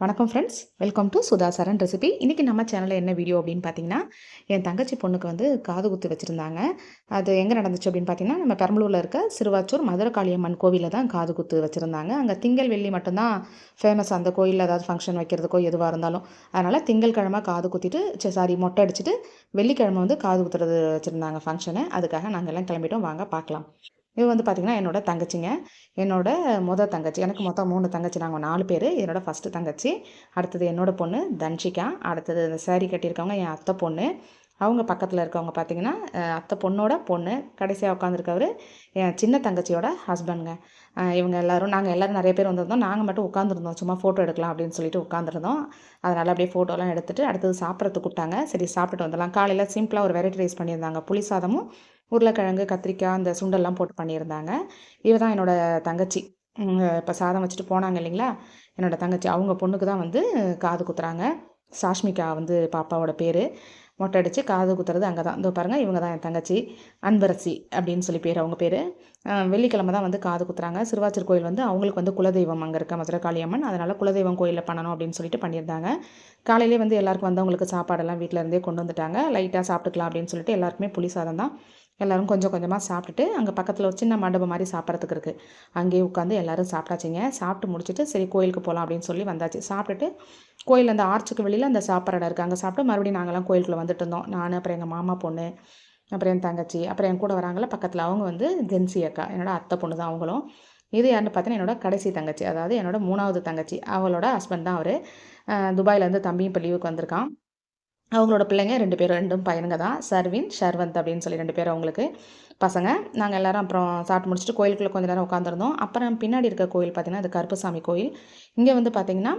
வணக்கம் friends, welcome to Sudha Saran recipe. இன்றைக்கி நம்ம சேனலில் என்ன வீடியோ அப்படின்னு பார்த்தீங்கன்னா, என் தங்கச்சி பொண்ணுக்கு வந்து காது குத்து வச்சுருந்தாங்க. அது எங்கே நடந்துச்சு அப்படின்னு பார்த்தீங்கன்னா, நம்ம பெரம்பலூரில் இருக்க சிறுவாச்சூர் மதுரகாளியம்மன் கோவிலில் தான் காது குத்து வச்சுருந்தாங்க. அங்கே திங்கள் வெள்ளி மட்டும்தான் ஃபேமஸ், அந்த கோயிலில் ஏதாவது ஃபங்க்ஷன் வைக்கிறதுக்கோ எதுவாக இருந்தாலும். அதனால் திங்கள்கிழமை காது குத்திட்டு மொட்டை அடிச்சுட்டு வெள்ளிக்கிழமை வந்து காது குத்துறது வச்சுருந்தாங்க ஃபங்க்ஷனு. அதுக்காக நாங்கள் எல்லாம் கிளம்பிட்டோம். வாங்க பார்க்கலாம். இது வந்து பார்த்திங்கன்னா என்னோட தங்கச்சிங்க. என்னோட தங்கச்சி. எனக்கு மொத்தம் 3 தங்கச்சி. நாங்கள் 4 பேர். என்னோட ஃபஸ்ட்டு தங்கச்சி. அடுத்தது என்னோட பொண்ணு தன்ஷிகா. அடுத்தது இந்த சாரி கட்டியிருக்கவங்க என் அத்தை பொண்ணு. அவங்க பக்கத்தில் இருக்கவங்க பார்த்திங்கன்னா அத்தை பொண்ணோட பொண்ணு. கடைசியாக உட்காந்துருக்கவர் என் சின்ன தங்கச்சியோட ஹஸ்பண்டுங்க. நாங்கள் எல்லோரும் நிறைய பேர் வந்திருந்தோம். நாங்கள் மட்டும் உட்காந்துருந்தோம். சும்மா ஃபோட்டோ எடுக்கலாம் அப்படின்னு சொல்லிட்டு உட்காந்துருந்தோம். அதனால் அப்படியே ஃபோட்டோலாம் எடுத்துகிட்டு அடுத்தது சாப்பிட்றதுக்கு கூப்பிட்டாங்க. சரி சாப்பிட்டுட்டு வந்துடலாம். காலையில் சிம்பிளாக ஒரு வெரைட்டி ரைஸ் பண்ணியிருந்தாங்க. புளி சாதமும் உருளைக்கிழங்கு, கத்திரிக்காய், அந்த சுண்டல்லாம் போட்டு பண்ணியிருந்தாங்க. இவ தான் என்னோடய தங்கச்சி. இப்போ சாதம் வச்சுட்டு போனாங்க இல்லைங்களா, என்னோடய தங்கச்சி. அவங்க பொண்ணுக்கு தான் வந்து காது குத்துறாங்க. சாஷ்மிகா வந்து பாப்பாவோட பேர். மொட்டை அடித்து காது குத்துறது அங்கே தான். இதோ பாருங்கள், இவங்க தான் என் தங்கச்சி. அன்பரசி அப்படின்னு சொல்லி பேர் அவங்க பேர். வெள்ளிக்கிழமை தான் வந்து காது குத்துறாங்க. சிறுவாச்சூர் கோயில் வந்து அவங்களுக்கு வந்து குலதெய்வம் அங்கே இருக்க மதுரகாளியம்மன். அதனால் குலதெய்வம் கோயிலில் பண்ணணும் அப்படின்னு சொல்லிட்டு பண்ணியிருந்தாங்க. காலையிலே வந்து எல்லாருக்கும் வந்தவங்களுக்கு சாப்பாடெல்லாம் வீட்டில் இருந்தே கொண்டு வந்துட்டாங்க. லைட்டாக சாப்பிட்டுக்கலாம் அப்படின்னு சொல்லிட்டு எல்லாருக்குமே புளி சாதம் தான். எல்லோரும் கொஞ்சம் கொஞ்சமாக சாப்பிட்டுட்டு அங்கே பக்கத்தில் ஒரு சின்ன மண்டபம் மாதிரி சாப்பிட்றதுக்கு இருக்குது. அங்கேயே உட்காந்து எல்லோரும் சாப்பிட்டாச்சுங்க. சாப்பிட்டு முடிச்சுட்டு சரி கோயிலுக்கு போகலாம் அப்படின்னு சொல்லி வந்தாச்சு. சாப்பிட்டுட்டு கோயில் அந்த ஆர்ச்சுக்கு வெளியில் அந்த சாப்பிட்ற இடம் இருக்குது. அங்கே சாப்பிட்டு மறுபடியும் நாங்கள்லாம் கோயிலுக்குள்ளே வந்துட்டு இருந்தோம். நான், அப்புறம் எங்கள் மாமா பொண்ணு, அப்புறம் என் தங்கச்சி, அப்புறம் என் கூட வராங்கள பக்கத்தில் அவங்க வந்து ஜென்சி அக்கா, என்னோட அத்தை பொண்ணு தான் அவங்களும். இது யாருன்னு பார்த்தீங்கன்னா என்னோட கடைசி தங்கச்சி, அதாவது என்னோட 3வது தங்கச்சி. அவளோட ஹஸ்பண்ட் தான் அவர். துபாயிலேருந்து தம்பியும் இப்போ லீவுக்கு வந்திருக்கான். அவங்களோட பிள்ளைங்க 2 பேரும், 2ம் பையனுங்க தான். சர்வின், ஷர்வந்த் அப்படின்னு சொல்லி 2 பேர் அவங்களுக்கு பசங்க. நாங்கள் எல்லோரும் அப்புறம் சாப்பிட்டு முடிச்சுட்டு கோயிலுக்குள்ளே கொஞ்சம் நேரம் உட்காந்துருந்தோம். அப்புறம் பின்னாடி இருக்க கோயில் பார்த்திங்கன்னா அது கருப்பசாமி கோயில். இங்கே வந்து பார்த்திங்கன்னா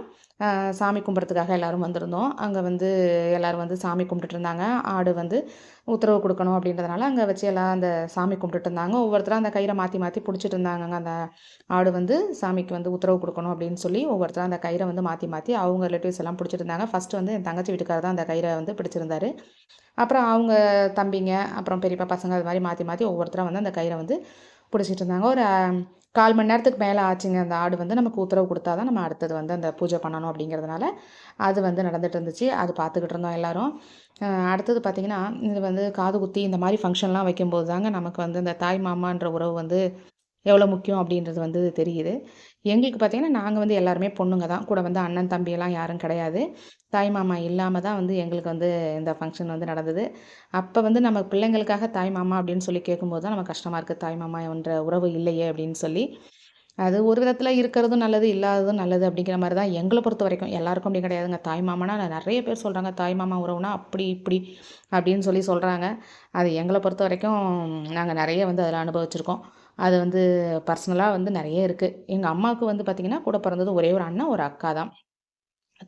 சாமி கும்பிட்றதுக்காக எல்லோரும் வந்திருந்தோம். அங்கே வந்து எல்லோரும் வந்து சாமி கும்பிட்டுட்டு இருந்தாங்க. ஆடு வந்து உத்தரவு கொடுக்கணும் அப்படின்றதுனால அங்கே வச்சு எல்லாம் அந்த சாமி கும்பிட்டுட்டு இருந்தாங்க. ஒவ்வொருத்தராக அந்த கயிறை மாற்றி மாற்றி பிடிச்சிட்டு இருந்தாங்கங்க. அந்த ஆடு வந்து சாமிக்கு வந்து உத்தரவு கொடுக்கணும் அப்படின்னு சொல்லி ஒவ்வொருத்தராக அந்த கயிறை வந்து மாற்றி மாற்றி அவங்க ரிலேட்டிவ்ஸ் எல்லாம் பிடிச்சிட்டு இருந்தாங்க. ஃபஸ்ட்டு வந்து என் தங்கச்சி வீட்டுக்காரர் தான் அந்த கயிறை வந்து பிடிச்சிருந்தாரு. அப்புறம் அவங்க தம்பிங்க, அப்புறம் பெரியப்பா பசங்க அது மாதிரி மாற்றி மாற்றி ஒவ்வொருத்தராக வந்து அந்த கயிறை வந்து பிடிச்சிட்டு இருந்தாங்க. ஒரு 1/4 மணி நேரத்துக்கு மேலே ஆச்சுங்க. அந்த ஆடு வந்து நமக்கு உத்தரவு கொடுத்தா தான் நம்ம அடுத்தது வந்து அந்த பூஜை பண்ணணும் அப்படிங்கிறதுனால அது வந்து நடந்துட்டு இருந்துச்சு. அது பார்த்துக்கிட்டு இருந்தோம் எல்லோரும். அடுத்தது பார்த்திங்கன்னா, இது வந்து காது குத்தி இந்த மாதிரி ஃபங்க்ஷன்லாம் வைக்கும்போது தாங்க நமக்கு வந்து இந்த தாய் மாமான்ற உறவு வந்து எவ்வளோ முக்கியம் அப்படின்றது வந்து தெரியுது. எங்களுக்கு பார்த்திங்கன்னா, நாங்கள் வந்து எல்லாருமே பொண்ணுங்க தான். கூட வந்து அண்ணன், தம்பியெல்லாம் யாரும் கிடையாது. தாய் மாமா இல்லாமல் தான் வந்து எங்களுக்கு வந்து இந்த ஃபங்க்ஷன் வந்து நடந்தது. அப்போ வந்து நம்ம பிள்ளைங்களுக்காக தாய் மாமா அப்படின்னு சொல்லி கேட்கும்போது தான் நமக்கு கஷ்டமாக இருக்குது. தாய் மாமா என்ற உறவு இல்லையே அப்படின்னு சொல்லி. அது ஒரு விதத்தில் இருக்கிறதும் நல்லது, இல்லாததும் நல்லது அப்படிங்கிற மாதிரி தான் எங்களை பொறுத்த வரைக்கும். எல்லாருக்கும் அப்படி கிடையாதுங்க. தாய் மாமானா நிறைய பேர் சொல்கிறாங்க, தாய் மாமா உறவுனா அப்படி இப்படி அப்படின்னு சொல்லி சொல்கிறாங்க. அது எங்களை பொறுத்த வரைக்கும் நாங்கள் நிறைய வந்து அதில் அனுபவிச்சிருக்கோம். அது வந்து பர்சனலாக வந்து நிறைய இருக்குது. எங்கள் அம்மாவுக்கு வந்து பார்த்திங்கன்னா கூட பிறந்தது ஒரே ஒரு அண்ணன், ஒரு அக்கா தான்.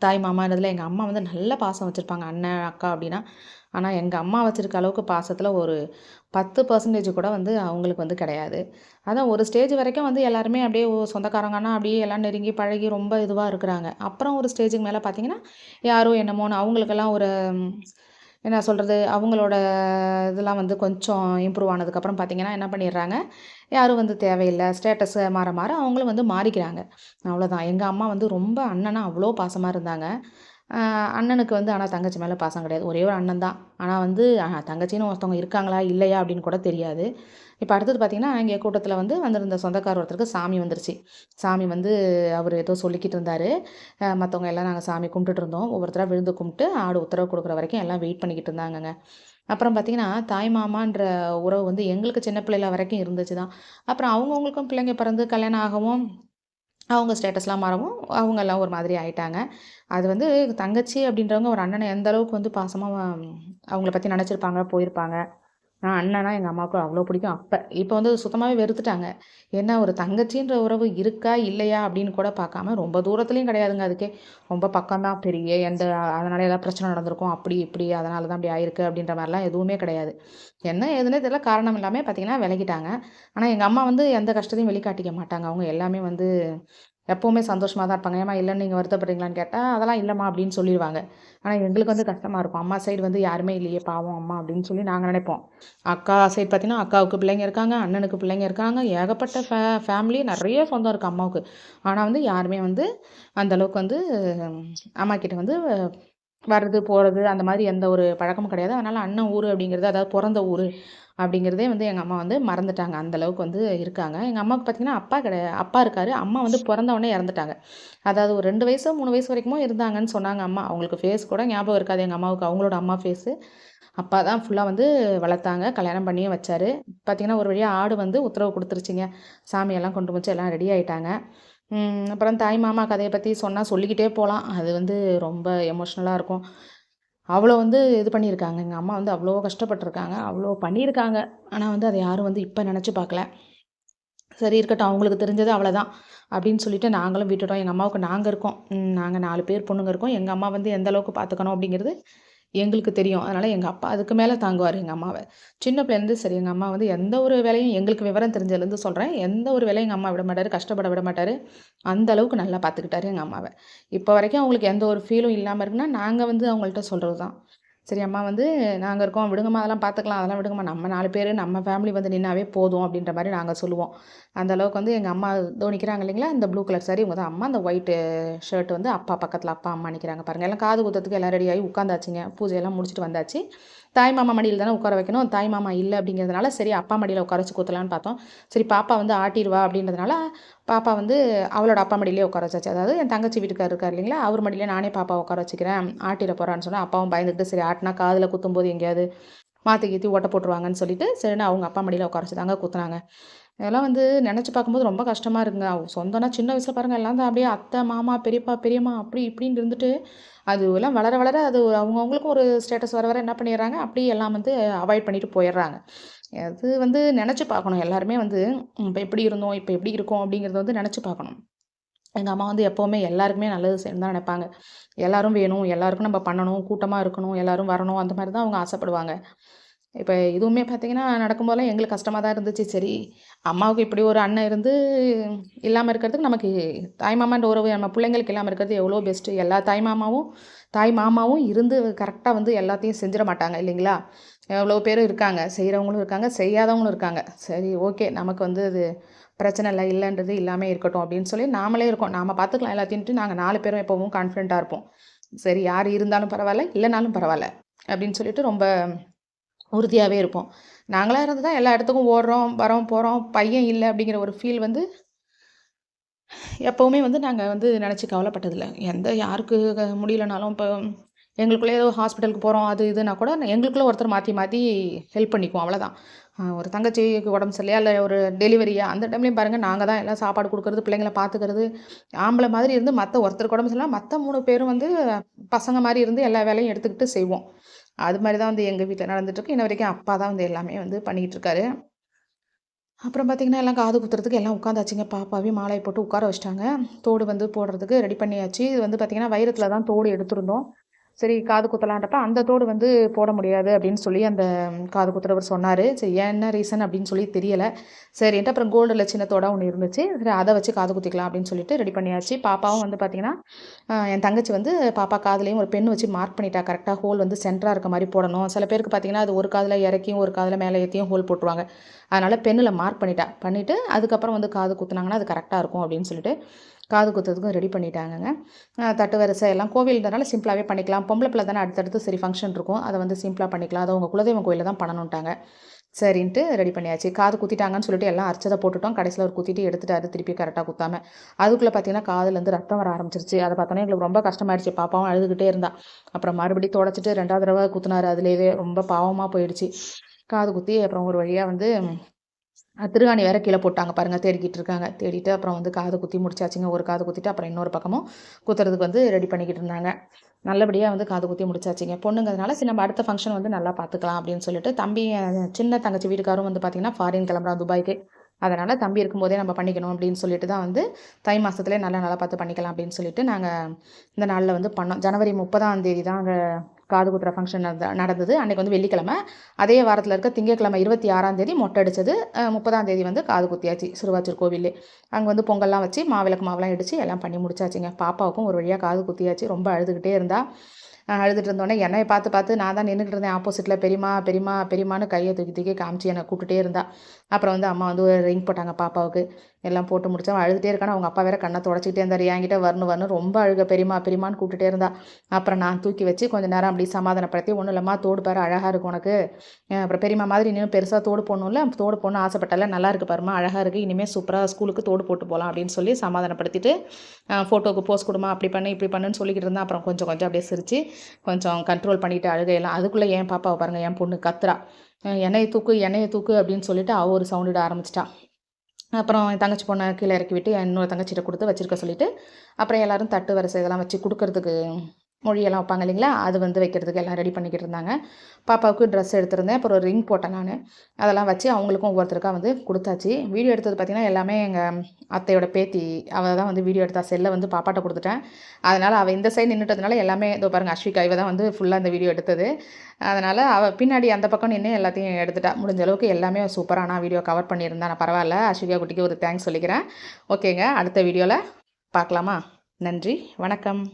தாய் மாமான்றதுல எங்கள் அம்மா வந்து நல்ல பாசம் வச்சுருப்பாங்க, அண்ணன், அக்கா அப்படின்னா. ஆனால் எங்கள் அம்மா வச்சுருக்க அளவுக்கு பாசத்தில் ஒரு 10% கூட வந்து அவங்களுக்கு வந்து கிடையாது. அதான் ஒரு ஸ்டேஜ் வரைக்கும் வந்து எல்லாருமே அப்படியே சொந்தக்காரங்கன்னா அப்படியே எல்லாம் நெருங்கி பழகி ரொம்ப இதுவாக இருக்கிறாங்க. அப்புறம் ஒரு ஸ்டேஜுக்கு மேலே பார்த்திங்கன்னா, யாரோ என்னமோன்னு அவங்களுக்கெல்லாம் ஒரு என்ன சொல்கிறது, அவங்களோட இதெல்லாம் வந்து கொஞ்சம் இம்ப்ரூவ் ஆனதுக்கப்புறம் பார்த்திங்கன்னா என்ன பண்ணிடுறாங்க, யாரும் வந்து தேவையில்லை, ஸ்டேட்டஸு மாற மாற அவங்களும் வந்து மாறிக்கிறாங்க. அவ்வளோதான். எங்கள் அம்மா வந்து ரொம்ப அண்ணனா அவ்வளோ பாசமாக இருந்தாங்க. அண்ணனுக்கு வந்து ஆனால் தங்கச்சி மேலே பாசம் கிடையாது. ஒரே ஒரு அண்ணன் தான். ஆனால் வந்து தங்கச்சின்னு ஒருத்தவங்க இருக்காங்களா இல்லையா அப்படின்னு கூட தெரியாது. இப்போ அடுத்தது பார்த்திங்கன்னா, இங்கே கூட்டத்தில் வந்து வந்திருந்த சொந்தக்கார ஒருத்தருக்கு சாமி வந்துருச்சு. சாமி வந்து அவர் ஏதோ சொல்லிக்கிட்டு இருந்தார். மற்றவங்க எல்லாம் நாங்கள் சாமி கும்பிட்டுட்டு இருந்தோம். ஒவ்வொருத்தராக விழுந்து கும்பிட்டு ஆடு உத்தரவு கொடுக்குற வரைக்கும் எல்லாம் வெயிட் பண்ணிக்கிட்டு இருந்தாங்கங்க. அப்புறம் பார்த்திங்கன்னா, தாய் மாமான்ற உறவு வந்து எங்களுக்கு சின்ன பிள்ளைல வரைக்கும் இருந்துச்சு தான். அப்புறம் அவங்கவுங்களுக்கும் பிள்ளைங்க பிறந்து கல்யாணம் ஆகவும், அவங்க ஸ்டேட்டஸ்லாம் மாறவும் அவங்கெல்லாம் ஒரு மாதிரி ஆயிட்டாங்க. அது வந்து தங்கச்சி அப்படின்றவங்க ஒரு அண்ணனை எந்த அளவுக்கு வந்து பாசமாக அவங்கள பற்றி நினச்சிருப்பாங்க, போயிருப்பாங்க. அண்ணனா எங்கள் அம்மாவுக்கு அவ்வளோ பிடிக்கும் அப்போ. இப்போ வந்து சுத்தமாகவே வெறுத்துட்டாங்க. ஏன்னா ஒரு தங்கச்சின்ற உறவு இருக்கா இல்லையா அப்படின்னு கூட பார்க்காம, ரொம்ப தூரத்துலேயும் கிடையாதுங்க அதுக்கே. ரொம்ப பக்கம் தான். பெரிய அதனால ஏதாவது பிரச்சனை நடந்திருக்கும் அப்படி இப்படி அதனால தான் அப்படி ஆயிருக்கு அப்படின்ற மாதிரிலாம் எதுவுமே கிடையாது. என்ன ஏதுன்னே தெரியல, காரணம் இல்லாமல் பார்த்திங்கன்னா விலகிட்டாங்க. ஆனால் எங்கள் அம்மா வந்து எந்த கஷ்டத்தையும் வெளிக்காட்டிக்க மாட்டாங்க. அவங்க எல்லாமே வந்து எப்போவுமே சந்தோஷமாக தான் இருப்பாங்க. ஏம்மா இல்லைன்னு நீங்கள் வருத்தப்படுறீங்களான்னு கேட்டால், அதெல்லாம் இல்லைம்மா அப்படின்னு சொல்லிடுவாங்க. ஆனால் எங்களுக்கு வந்து கஷ்டமாக இருக்கும். அம்மா சைடு வந்து யாருமே இல்லையே பாவம் அம்மா அப்படின்னு சொல்லி நாங்கள் நினைப்போம். அக்கா சைடு பார்த்தீங்கன்னா, அக்காவுக்கு பிள்ளைங்க இருக்காங்க, அண்ணனுக்கு பிள்ளைங்க இருக்காங்க. ஏகப்பட்ட ஃபேமிலி நிறைய சொந்தம் இருக்குது அம்மாவுக்கு. ஆனால் வந்து யாருமே வந்து அந்த அளவுக்கு வந்து அம்மா கிட்ட வந்து வர்றது, போறது அந்த மாதிரி எந்த ஒரு பழக்கமும் கிடையாது. அதனால அண்ணன் ஊர் அப்படிங்கிறது, அதாவது பொறந்த ஊர் அப்படிங்கிறதே வந்து எங்க அம்மா வந்து மறந்துட்டாங்க. அந்த அளவுக்கு வந்து இருக்காங்க. எங்க அம்மாவுக்கு பார்த்தீங்கன்னா, அப்பா இருக்காரு. அம்மா வந்து பொறந்த உடனே இறந்துட்டாங்க. அதாவது ஒரு 2 வயசோ, 3 வயசு வரைக்குமோ இருந்தாங்கன்னு சொன்னாங்க அம்மா. அவங்களுக்கு ஃபேஸ் கூட ஞாபகம் இருக்காது எங்க அம்மாவுக்கு. அவங்களோட அம்மா ஃபேஸு. அப்பா தான் ஃபுல்லா வந்து வளர்த்தாங்க. கல்யாணம் பண்ணியும் வச்சாரு. பார்த்தீங்கன்னா, ஒரு வழியா ஆடு வந்து உத்தரவு குடுத்துருச்சுங்க. சாமியெல்லாம் கொண்டு வச்சு எல்லாம் ரெடி ஆயிட்டாங்க. அப்புறம் தாய் மாமா கதைய பத்தி சொன்னா சொல்லிக்கிட்டே போலாம். அது வந்து ரொம்ப எமோஷ்னலா இருக்கும். அவ்வளோ வந்து இது பண்ணியிருக்காங்க. எங்க அம்மா வந்து அவ்வளோ கஷ்டப்பட்டுருக்காங்க. அவ்வளோ பண்ணியிருக்காங்க. ஆனா வந்து அத யாரும் வந்து இப்ப நெனச்சு பார்க்கல. சரி இருக்கட்டும். அவங்களுக்கு தெரிஞ்சது அவ்வளதான். அப்படின்னு சொல்லிட்டு நாங்களும் விட்டுட்டோம். எங்க அம்மாவுக்கு நாங்க இருக்கோம். நாங்க 4 பேர் பொண்ணுங்க இருக்கோம். எங்க அம்மா வந்து எந்த அளவுக்கு பார்த்துக்கணும் அப்படிங்கிறது எங்களுக்கு தெரியும். அதனால எங்க அப்பா அதுக்கு மேல தாங்குவாரு எங்க அம்மாவ. சின்ன பிள்ளைலேருந்து சரி எங்க அம்மா வந்து எந்த ஒரு வேலையும் எங்களுக்கு விவரம் தெரிஞ்சதுலேருந்து சொல்றேன். எந்த ஒரு வேலையும் எங்க அம்மா விட மாட்டாரு. கஷ்டப்பட விட மாட்டாரு. அந்த அளவுக்கு நல்லா பார்த்துக்கிட்டாரு எங்க அம்மாவ. இப்போ வரைக்கும் அவங்களுக்கு எந்த ஒரு ஃபீலும் இல்லாம இருக்குன்னா, நாங்க வந்து அவங்கள்ட்ட சொல்றது தான். சரி அம்மா வந்து நாங்க இருக்கோம். விடுங்கம்மா அதெல்லாம் பார்த்துக்கலாம். அதெல்லாம் விடுங்கம்மா. நம்ம 4 பேரு நம்ம ஃபேமிலி வந்து நின்னாவே போதும் அப்படின்ற மாரி நாங்க சொல்லுவோம். அந்த அளவுக்கு வந்து எங்க அம்மா இதோ நிக்கிறாங்க இல்லைங்களா? இந்த ப்ளூ கலர் சாரி இவங்க தான் அம்மா. அந்த ஒயிட் ஷர்ட் வந்து அப்பா பக்கத்துல அப்பா, அம்மா நிக்கிறாங்க பாருங்க. எல்லாம் காது குத்துறதுக்கு எல்லாம் ரெடி ஆகி உட்காந்தாச்சுங்க. பூஜையெல்லாம் முடிச்சுட்டு வந்தாச்சு. தாய் மாமா மடியில தானே உட்கார வைக்கணும். தாய் மாமா இல்ல அப்படிங்கிறதுனால, சரி அப்பா மடியில உட்கார வச்சு குத்தலான்னு பார்த்தோம். சரி பாப்பா வந்து ஆட்டிருவா அப்படின்றதுனால, பாப்பா வந்து அவளோட அப்பா மடியிலேயே உட்கார வச்சாச்சு. அதாவது என் தங்கச்சி வீட்டுக்காரர் இருக்கார் இல்லைங்களா? அவர் மடியில நானே பாப்பாவ உட்கார வச்சுக்கிறேன். ஆட்டிற போறான்னு சொன்னா, அப்பாவும் பயந்துகிட்டு சரி ஆட்டுனா காதுல குத்தும்போது எங்கேயாவது மாத்தி கீத்தி ஓட்ட போட்டுருவாங்கன்னு சொல்லிட்டு, சரின்னு அவங்க அப்பா மடியில உட்கார வச்சு தாங்க குத்துனாங்க. இதெல்லாம் வந்து நெனச்சு பார்க்கும்போது ரொம்ப கஷ்டமா இருக்குங்க. சொந்தம்னா சின்ன வயசுல பாருங்க எல்லாம் தான் அப்படியே அத்தை, மாமா, பெரியப்பா, பெரியம்மா அப்படி இப்படின்னு இருந்துட்டு, அது எல்லாம் வளர வளர அது அவங்கவங்களுக்கும் ஒரு ஸ்டேட்டஸ் வர வர என்ன பண்ணிடுறாங்க, அப்படியே எல்லாம் வந்து அவாய்ட் பண்ணிட்டு போயிடுறாங்க. அது வந்து நெனச்சு பார்க்கணும். எல்லாருமே வந்து இப்ப எப்படி இருந்தோம், இப்ப எப்படி இருக்கோம் அப்படிங்கிறத வந்து நெனச்சு பார்க்கணும். எங்க அம்மா வந்து எப்பவுமே எல்லாருக்குமே நல்லது செய்யணும்னு தான் நெனைப்பாங்க. எல்லாரும் வேணும், எல்லாருக்கும் நம்ம பண்ணணும், கூட்டமா இருக்கணும், எல்லாரும் வரணும் அந்த மாரி தான் அவங்க ஆசைப்படுவாங்க. இப்ப இதுவுமே பார்த்தீங்கன்னா, நடக்கும்போதெல்லாம் எங்களுக்கு கஷ்டமா தான் இருந்துச்சு. சரி, அம்மாவுக்கு இப்படி ஒரு அண்ணன் இருந்து இல்லாம இருக்கிறதுக்கு நமக்கு தாய் மாமான்ற உறவு நம்ம பிள்ளைங்களுக்கு இல்லாம இருக்கிறது எவ்வளோ பெஸ்ட்டு. எல்லா தாய் மாமாவும் இருந்து கரெக்ட்டா வந்து எல்லாத்தையும் செஞ்சிட மாட்டாங்க இல்லைங்களா? எவ்வளோ பேர் இருக்காங்க. செய்றவங்களும் இருக்காங்க, செய்யாதவங்களும் இருக்காங்க. சரி ஓகே. நமக்கு வந்து அது பிரச்சனை இல்ல. இல்லன்றது இல்லாம இருக்கட்டும் அப்படின்னு சொல்லி நாமளே இருக்கோம். நாம பார்த்துக்கலாம் எல்லாத்தையும்ன்ட்டு நாங்க 4 பேரும் எப்பவும் கான்ஃபிடென்ட்டா இருப்போம். சரி யார் இருந்தாலும் பரவால்ல, இல்லனாலும் பரவால்ல. அப்படின்னு சொல்லிட்டு ரொம்ப உறுதியாவே இருப்போம். நாங்களா இருந்து தான் எல்லா இடத்துக்கும் ஓடுறோம், வரோம், போறோம். பையன் இல்ல அப்படிங்கிற ஒரு ஃபீல் வந்து எப்பவுமே வந்து நாங்க வந்து நெனச்சு கவலைப்பட்டதில்ல. யாருக்கு முடியலனாலும் இப்போ எங்களுக்குள்ளே ஏதோ ஹாஸ்பிட்டலுக்கு போறோம், அது இதுன்னா கூட எங்களுக்குள்ள ஒருத்தர் மாத்தி மாத்தி ஹெல்ப் பண்ணிக்குவோம் அவ்வளோதான். ஒரு தங்கச்சிக்கு உடம்பு சரியில்லையா, இல்ல ஒரு டெலிவரியா அந்த டைம்லயும் பாருங்க நாங்க தான் எல்லாம் சாப்பாடு குடுக்குறது, பிள்ளைங்கள பார்த்துக்கிறது. ஆம்பள மாதிரி இருந்து மத்த ஒருத்தருக்கு உடம்பு சரியில்லனா மத்த 3 பேரும் வந்து பசங்க மாரி இருந்து எல்லா வேலையும் எடுத்துக்கிட்டு செய்வோம். அது மாரி தான் வந்து எங்க வீட்ல நடந்துட்டுருக்கு. இன்ன வரைக்கும் அப்பா தான் வந்து எல்லாமே வந்து பண்ணிக்கிட்டு இருக்காரு. அப்புறம் பார்த்தீங்கன்னா, எல்லாம் காது குத்துறதுக்கு எல்லாம் உட்காந்தாச்சுங்க. பாப்பாவையும் மாலைய போட்டு உட்கார வச்சுட்டாங்க. தோடு வந்து போடுறதுக்கு ரெடி பண்ணியாச்சு. இது வந்து பார்த்தீங்கன்னா, வைரத்தில தான் தோடு எடுத்திருந்தோம். சரி காது குத்தலான்றப்ப, அந்த தோடு வந்து போட முடியாது அப்படின்னு சொல்லி அந்த காது குத்துறவர் சொன்னாரு. சரி ஏன் என்ன ரீசன் அப்படின்னு சொல்லி தெரியல. சரின்ட்டு அப்புறம் கோல்டுல சின்ன தோடா ஒண்ணு இருந்துச்சு. சரி அத வச்சு காது குத்திக்கலாம் அப்படின்னு சொல்லிட்டு ரெடி பண்ணியாச்சு. பாப்பாவும் வந்து பார்த்தீங்கன்னா, என் தங்கச்சி வந்து பாப்பா காதுலயும் ஒரு பென் வச்சு மார்க் பண்ணிட்டா. கரெக்ட்டா ஹோல் வந்து சென்டரா இருக்க மாரி போடணும். சில பேருக்கு பார்த்தீங்கன்னா, அது ஒரு காதுல இறக்கியும், ஒரு காதுல மேல ஏத்தியும் ஹோல் போட்டுருவாங்க. அதனால பென்னுல மார்க் பண்ணிட்டா. பண்ணிட்டு அதுக்கப்புறம் வந்து காது குத்துனாங்கன்னா, அது கரெக்ட்டா இருக்கும் அப்படின்னு சொல்லிட்டு, காது குத்துறதுக்கும் ரெடி பண்ணிட்டாங்கங்க. தட்டு வரிசை எல்லாம் கோவில்ன்றனால சிம்பிளாவே பண்ணிக்கலாம். பொம்பள பிள்ளை தானே அடுத்தடுத்து சரி ஃபங்ஷன் இருக்கும். அத வந்து சிம்பிளா பண்ணிக்கலாம். அது அவங்க குலதெய்வம் கோயில்ல தான் பண்ணணுன்ட்டாங்க. சரின்ட்டு ரெடி பண்ணியாச்சு. காது குத்திட்டாங்கன்னு சொல்லிட்டு எல்லாம் அர்ச்சத போட்டுட்டோம். கடைசில ஒரு குத்திட்டு எடுத்துட்டாரு திருப்பி கரெக்ட்டா குத்தாம. அதுக்குள்ள பார்த்தீங்கன்னா, காதுலேருந்து ரத்தம் வர ஆரம்பிச்சுருச்சு. அத பார்த்தோனே எங்களுக்கு ரொம்ப கஷ்டமாயிடுச்சு. பாப்பாவும் அழுதுகிட்டே இருந்தா. அப்புறம் மறுபடியும் தொடச்சுட்டு 2வது தடவ குத்துனாரு அதிலேயே. ரொம்ப பாவமா போயிடுச்சு. காது குத்தி அப்புறம் ஒரு வழியா வந்து திருகாணி வேற கீழ போட்டாங்க பாருங்க. தேடிக்கிட்டு இருக்காங்க. தேடிட்டு அப்புறம் வந்து காது குத்தி முடிச்சாச்சுங்க. ஒரு காது குத்திட்டு அப்புறம் இன்னொரு பக்கமும் குத்துறதுக்கு வந்து ரெடி பண்ணிக்கிட்டு இருந்தாங்க. நல்லபடியா வந்து காது குத்தி முடிச்சாச்சுங்க. பொண்ணுங்கிறதுனால சரி நம்ம அடுத்த ஃபங்ஷன் வந்து நல்லா பார்த்துக்கலாம் அப்படின்னு சொல்லிட்டு, சின்ன தங்கச்சி வீட்டுக்காரும் வந்து பார்த்தீங்கன்னா, ஃபாரின் கிளம்புறான் துபாய்க்கு. அதனால தம்பி இருக்கும்போதே நம்ம பண்ணிக்கணும் அப்படின்னு சொல்லிட்டு தான் வந்து தை மாசத்திலே நல்லா நல்லா பார்த்து பண்ணிக்கலாம் அப்படின்னு சொல்லிட்டு நாங்க இந்த நாள்ல வந்து பண்ணோம். ஜனவரி 30ஆம் தேதி தான் அங்க காது குத்துற ஃபங்க்ஷன் நடந்தது. அன்றைக்கி வந்து வெள்ளிக்கிழமை. அதே வாரத்தில் இருக்க திங்கட்கிழமை 26ஆம் தேதி மொட்டை அடித்தது. 30ஆம் தேதி வந்து காது குத்தியாச்சு சிறுவாச்சூர் கோவில்லே. அங்கே வந்து பொங்கல்லாம் வச்சு மாவிளக்கு மாவெல்லாம் இடித்து எல்லாம் பண்ணி முடிச்சாச்சுங்க. பாப்பாவுக்கும் ஒரு வழியாக காது குத்தியாச்சு. ரொம்ப அழுதுகிட்டே இருந்தா. அழுதுட்டு இருந்தோடனே என்னைய பார்த்து பார்த்து நான் தான் நின்றுக்கிட்டு இருந்தேன் ஆப்போசிட்டில். பெரியம்மா பெரியம்மா பெரியம்மான்னு கையை தூக்கி தூக்கி காமிச்சு என்னை கூப்பிட்டுட்டே இருந்தா. அப்புறம் வந்து அம்மா வந்து ஒரு ரிங் போட்டாங்க பாப்பாவுக்கு. எல்லாம் போட்டு முடிச்சா அழுதுகிட்டே இருக்கான்னு அவங்க அப்பா வேற கண்ணை தொடச்சிக்கிட்டே இருந்தார். என்கிட்ட வரணும் வரணும் ரொம்ப அழுக பெரியம்மா பெரியம்மான்னு கூப்பிட்டுட்டே இருந்தா. அப்புறம் நான் தூக்கி வச்சு கொஞ்சம் நேரம் அப்படி சமாதானப்படுத்தி, ஒன்றும் இல்லைம்மா தோடு பாரு அழகாக இருக்கும் உனக்கு. அப்புறம் பெரியம்மா மாதிரி இன்னும் பெருசாக தோடு போடணும்ல, தோடு போடணும் ஆசைப்பட்டால, நல்லா இருக்கு பாருமா அழகாக இருக்குது, இனிமேல் சூப்பராக ஸ்கூலுக்கு தோடு போட்டு போகலாம் அப்படின்னு சொல்லி சமாதானப்படுத்திட்டு, ஃபோட்டோவுக்கு போஸ் கொடுமா அப்படி பண்ணு இப்படி பண்ணுன்னு சொல்லிக்கிட்டு இருந்தேன். அப்புறம் கொஞ்சம் கொஞ்சம் அப்படியே சிரித்து கொஞ்சம் கண்ட்ரோல் பண்ணிவிட்டு அழுகையெல்லாம். அதுக்குள்ளே என் பாப்பாவை பாருங்கள், என் பொண்ணு கத்துறா. எண்ணெயை தூக்கு எண்ணெயை தூக்கு அப்படின்னு சொல்லிட்டு அவள் ஒரு சவுண்டிட ஆரம்பிச்சிட்டா. அப்புறம் என் தங்கச்சி பொண்ணை கீழே இறக்கி விட்டு இன்னொரு தங்கச்சிட்ட கொடுத்து வச்சிருக்க சொல்லிவிட்டு, அப்புறம் எல்லோரும் தட்டு வரிசை இதெல்லாம் வச்சு கொடுக்கறதுக்கு மொழியெல்லாம் வைப்பாங்க இல்லைங்களா, அது வந்து வைக்கிறதுக்கு எல்லாம் ரெடி பண்ணிக்கிட்டு இருந்தாங்க. பாப்பாவுக்கு ட்ரெஸ் எடுத்திருந்தேன். அப்புறம் ரிங் போட்டேன் நான். அதெல்லாம் வச்சு அவங்களுக்கும் ஒவ்வொருத்தருக்கா வந்து கொடுத்தாச்சு. வீடியோ எடுத்தது பார்த்திங்கன்னா எல்லாமே எங்கள் அத்தையோட பேத்தி அவள் தான் வந்து வீடியோ எடுத்தா. செல்லை வந்து பாப்பாட்ட கொடுத்துட்டேன். அதனால் அவள் இந்த சைடு நின்றுட்டதுனால எல்லாமே இதோ பாருங்கள் அஸ்விகா இவ தான் வந்து ஃபுல்லாக இந்த வீடியோ எடுத்தது. அதனால் அவள் பின்னாடி அந்த பக்கம் நின்று எல்லாத்தையும் எடுத்துட்டா. முடிஞ்ச அளவுக்கு எல்லாமே சூப்பராக நான் வீடியோ கவர் பண்ணியிருந்தேன். நான் பரவாயில்ல அஸ்விகா குட்டிக்கு ஒரு தேங்க்ஸ் சொல்லிக்கிறேன். ஓகேங்க, அடுத்த வீடியோவில் பார்க்கலாமா? நன்றி, வணக்கம்.